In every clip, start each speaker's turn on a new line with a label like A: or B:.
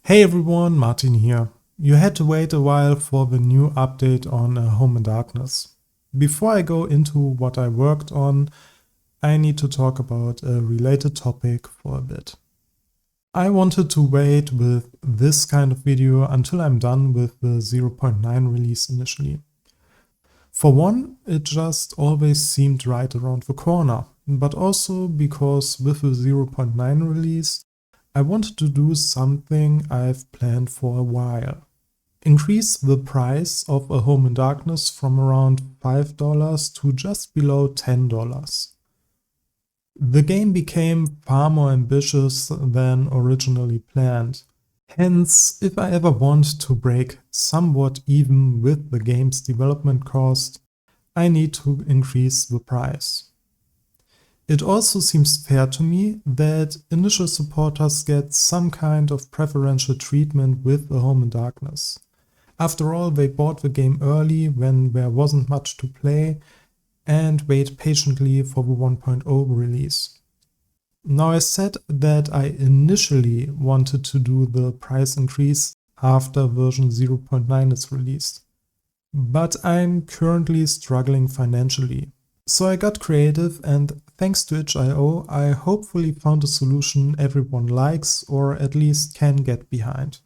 A: Hey everyone, Martin here. You had to wait a while for the new update on Home in Darkness. Before I go into what I worked on, I need to talk about a related topic for a bit. I wanted to wait with this kind of video until I'm done with the 0.9 release initially. For one, it just always seemed right around the corner, but also because with the 0.9 release, I wanted to do something I've planned for a while. Increase the price of A Home in Darkness from around $5 to just below $10. The game became far more ambitious than originally planned. Hence, if I ever want to break somewhat even with the game's development cost, I need to increase the price. It also seems fair to me that initial supporters get some kind of preferential treatment with A Home in Darkness. After all, they bought the game early when there wasn't much to play and wait patiently for the 1.0 release. Now, I said that I initially wanted to do the price increase after version 0.9 is released, but I'm currently struggling financially. So I got creative, and thanks to itch.io, I hopefully found a solution everyone likes or at least can get behind.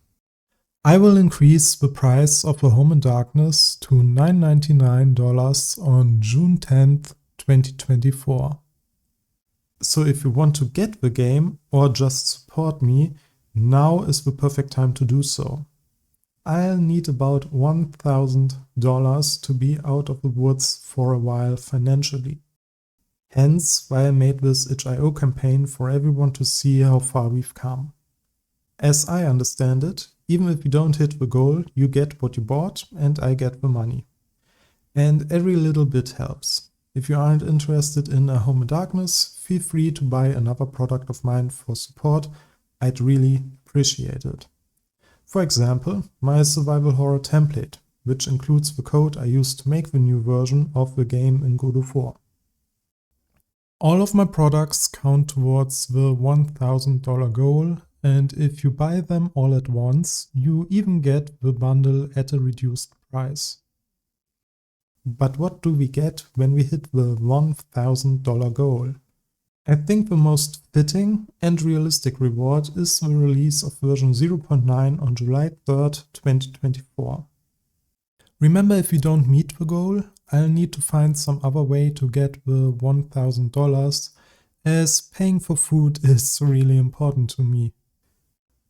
A: I will increase the price of A Home in Darkness to $9.99 on June 10th, 2024. So if you want to get the game or just support me, now is the perfect time to do so. I'll need about $1,000 to be out of the woods for a while financially. Hence why I made this itch.io campaign for everyone to see how far we've come. As I understand it, even if you don't hit the goal, you get what you bought and I get the money. And every little bit helps. If you aren't interested in A Home in Darkness, feel free to buy another product of mine for support. I'd really appreciate it. For example, my survival horror template, which includes the code I used to make the new version of the game in God of War. All of my products count towards the $1,000 goal, and if you buy them all at once, you even get the bundle at a reduced price. But what do we get when we hit the $1,000 goal? I think the most fitting and realistic reward is the release of version 0.9 on July 3rd, 2024. Remember, if you don't meet the goal, I'll need to find some other way to get the $1,000, as paying for food is really important to me.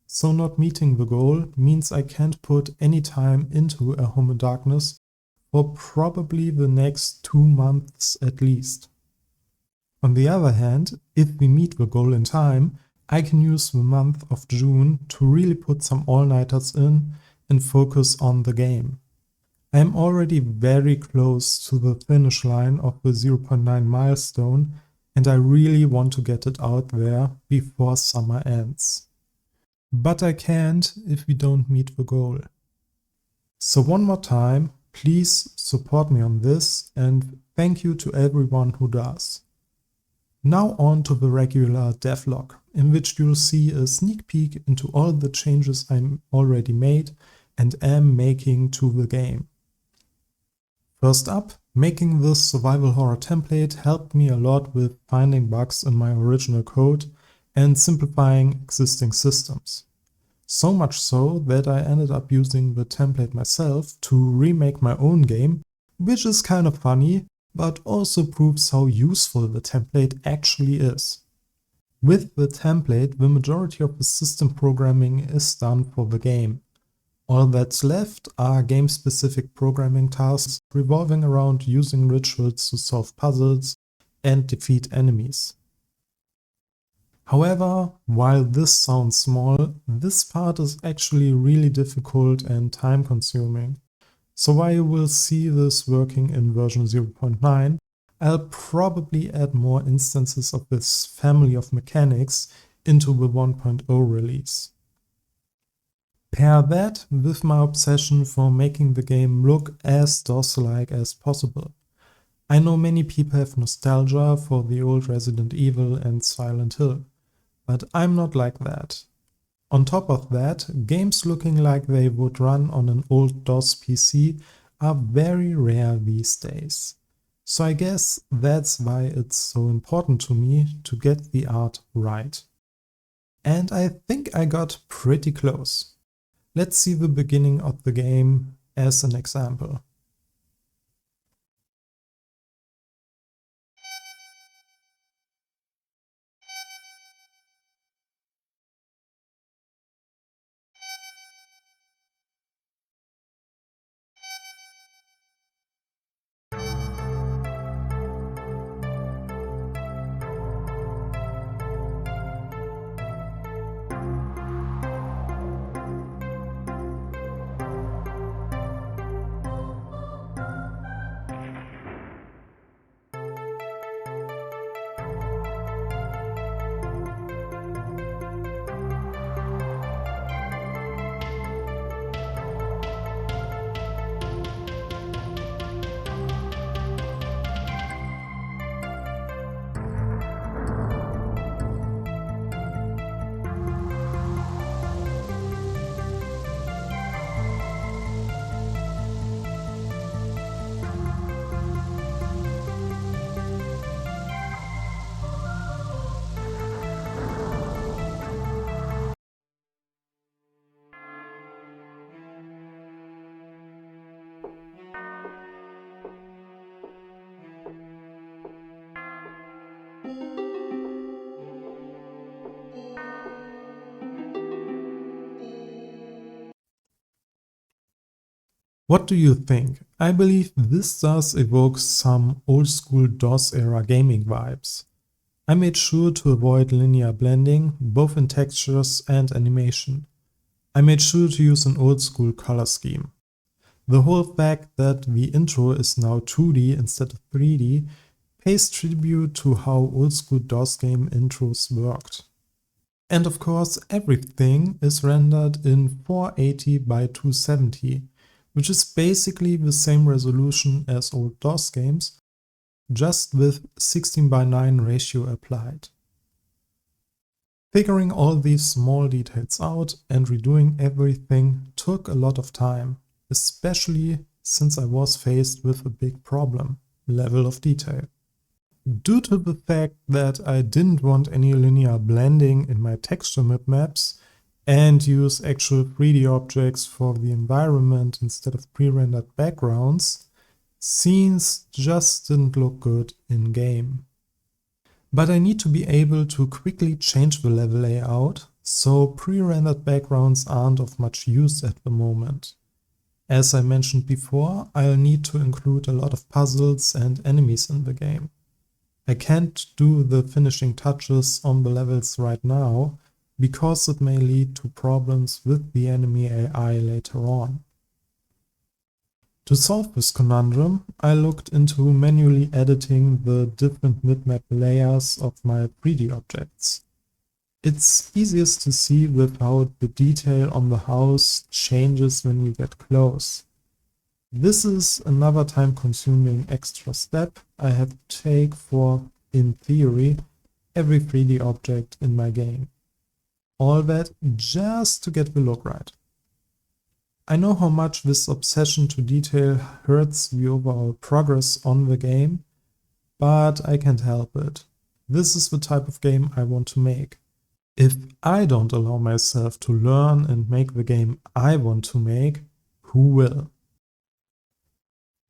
A: So not meeting the goal means I can't put any time into A Home in Darkness for probably the next 2 months at least. On the other hand, if we meet the goal in time, I can use the month of June to really put some all-nighters in and focus on the game. I am already very close to the finish line of the 0.9 milestone, and I really want to get it out there before summer ends. But I can't if we don't meet the goal. So one more time, please support me on this, and thank you to everyone who does. Now on to the regular devlog, in which you'll see a sneak peek into all the changes I'm already made and am making to the game. First up, making this survival horror template helped me a lot with finding bugs in my original code and simplifying existing systems. So much so that I ended up using the template myself to remake my own game, which is kind of funny, but also proves how useful the template actually is. With the template, the majority of the system programming is done for the game. All that's left are game-specific programming tasks revolving around using rituals to solve puzzles and defeat enemies. However, while this sounds small, this part is actually really difficult and time-consuming. So while you will see this working in version 0.9, I'll probably add more instances of this family of mechanics into the 1.0 release. Pair that with my obsession for making the game look as DOS-like as possible. I know many people have nostalgia for the old Resident Evil and Silent Hill, but I'm not like that. On top of that, games looking like they would run on an old DOS PC are very rare these days. So I guess that's why it's so important to me to get the art right. And I think I got pretty close. Let's see the beginning of the game as an example. What do you think? I believe this does evoke some old school DOS era gaming vibes. I made sure to avoid linear blending, both in textures and animation. I made sure to use an old school color scheme. The whole fact that the intro is now 2D instead of 3D pays tribute to how old school DOS game intros worked. And of course, everything is rendered in 480 by 270, which is basically the same resolution as old DOS games, just with 16:9 ratio applied. Figuring all these small details out and redoing everything took a lot of time, especially since I was faced with a big problem: level of detail. Due to the fact that I didn't want any linear blending in my texture bitmaps and use actual 3D objects for the environment instead of pre-rendered backgrounds, scenes just didn't look good in-game. But I need to be able to quickly change the level layout, so pre-rendered backgrounds aren't of much use at the moment. As I mentioned before, I'll need to include a lot of puzzles and enemies in the game. I can't do the finishing touches on the levels right now, because it may lead to problems with the enemy AI later on. To solve this conundrum, I looked into manually editing the different bitmap layers of my 3D objects. It's easiest to see with how the detail on the house changes when you get close. This is another time-consuming extra step I have to take for, in theory, every 3D object in my game. All that just to get the look right. I know how much this obsession to detail hurts the overall progress on the game, but I can't help it. This is the type of game I want to make. If I don't allow myself to learn and make the game I want to make, who will?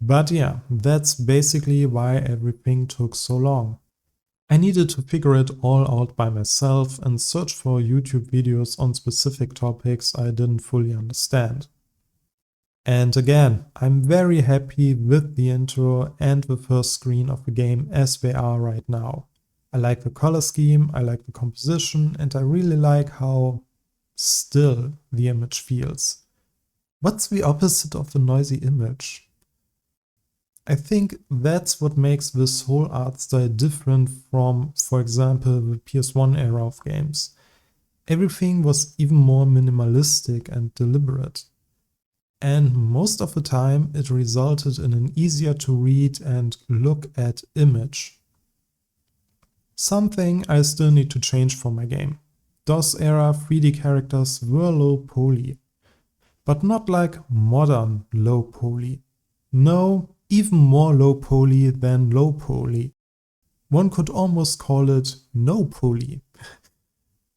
A: But yeah, that's basically why everything took so long. I needed to figure it all out by myself and search for YouTube videos on specific topics I didn't fully understand. And again, I'm very happy with the intro and the first screen of the game as they are right now. I like the color scheme, I like the composition, and I really like how still the image feels. What's the opposite of a noisy image? I think that's what makes this whole art style different from, for example, the PS1 era of games. Everything was even more minimalistic and deliberate. And most of the time it resulted in an easier to read and look at image. Something I still need to change for my game. DOS-era 3D characters were low poly. But not like modern low poly. No, even more low poly than low poly. One could almost call it no poly.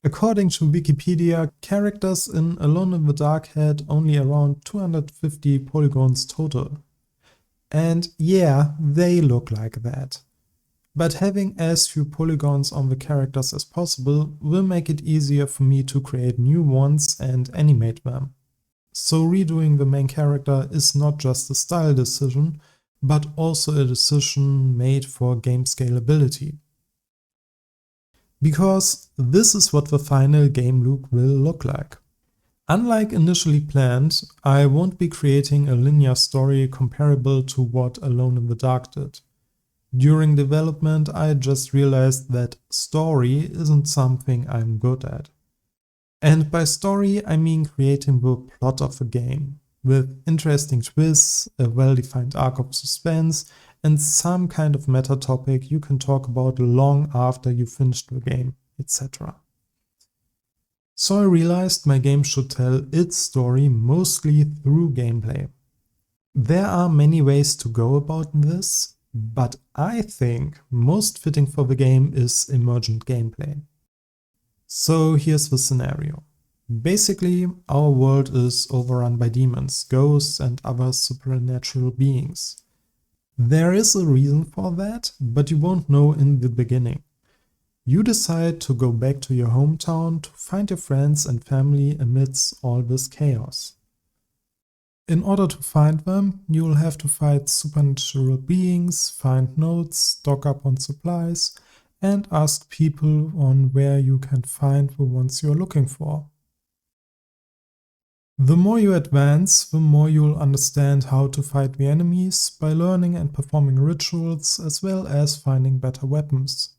A: According to Wikipedia, characters in Alone in the Dark had only around 250 polygons total. And yeah, they look like that. But having as few polygons on the characters as possible will make it easier for me to create new ones and animate them. So redoing the main character is not just a style decision, but also a decision made for game scalability. Because this is what the final game loop will look like. Unlike initially planned, I won't be creating a linear story comparable to what Alone in the Dark did. During development, I just realized that story isn't something I'm good at. And by story, I mean creating the plot of a game, with interesting twists, a well-defined arc of suspense, and some kind of meta topic you can talk about long after you finished the game, etc. So I realized my game should tell its story mostly through gameplay. There are many ways to go about this, but I think most fitting for the game is emergent gameplay. So here's the scenario. Basically, our world is overrun by demons, ghosts, and other supernatural beings. There is a reason for that, but you won't know in the beginning. You decide to go back to your hometown to find your friends and family amidst all this chaos. In order to find them, you'll have to fight supernatural beings, find notes, stock up on supplies, and ask people on where you can find the ones you're looking for. The more you advance, the more you'll understand how to fight the enemies by learning and performing rituals as well as finding better weapons.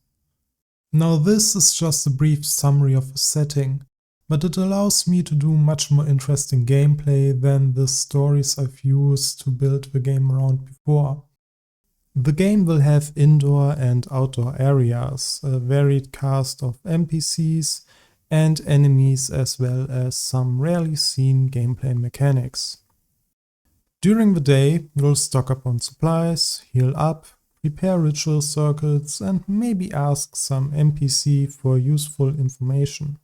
A: Now this is just a brief summary of the setting, but it allows me to do much more interesting gameplay than the stories I've used to build the game around before. The game will have indoor and outdoor areas, a varied cast of NPCs and enemies, as well as some rarely seen gameplay mechanics. During the day, you'll stock up on supplies, heal up, prepare ritual circuits, and maybe ask some NPC for useful information.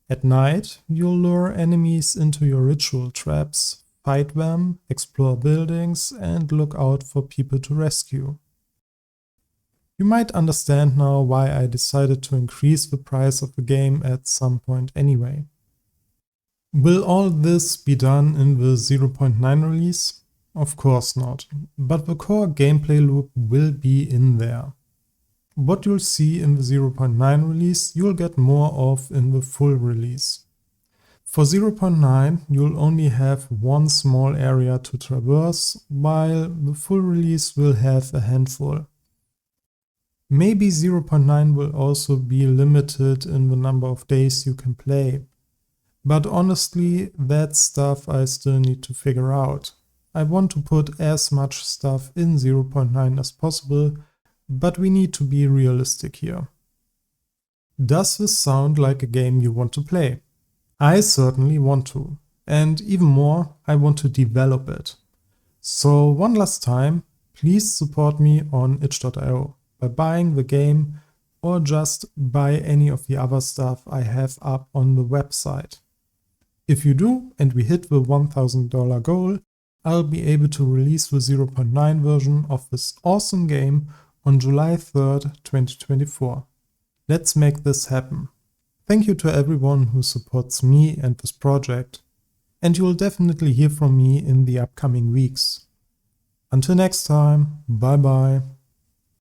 A: At night, you'll lure enemies into your ritual traps, fight them, explore buildings, and look out for people to rescue. You might understand now why I decided to increase the price of the game at some point anyway. Will all this be done in the 0.9 release? Of course not, but the core gameplay loop will be in there. What you'll see in the 0.9 release, you'll get more of in the full release. For 0.9, you'll only have one small area to traverse, while the full release will have a handful. Maybe 0.9 will also be limited in the number of days you can play. But honestly, that's stuff I still need to figure out. I want to put as much stuff in 0.9 as possible, but we need to be realistic here. Does this sound like a game you want to play? I certainly want to, and even more, I want to develop it. So one last time, please support me on itch.io by buying the game or just buy any of the other stuff I have up on the website. If you do and we hit the $1,000 goal, I'll be able to release the 0.9 version of this awesome game on July 3rd, 2024. Let's make this happen. Thank you to everyone who supports me and this project, and you will definitely hear from me in the upcoming weeks. Until next time, bye bye.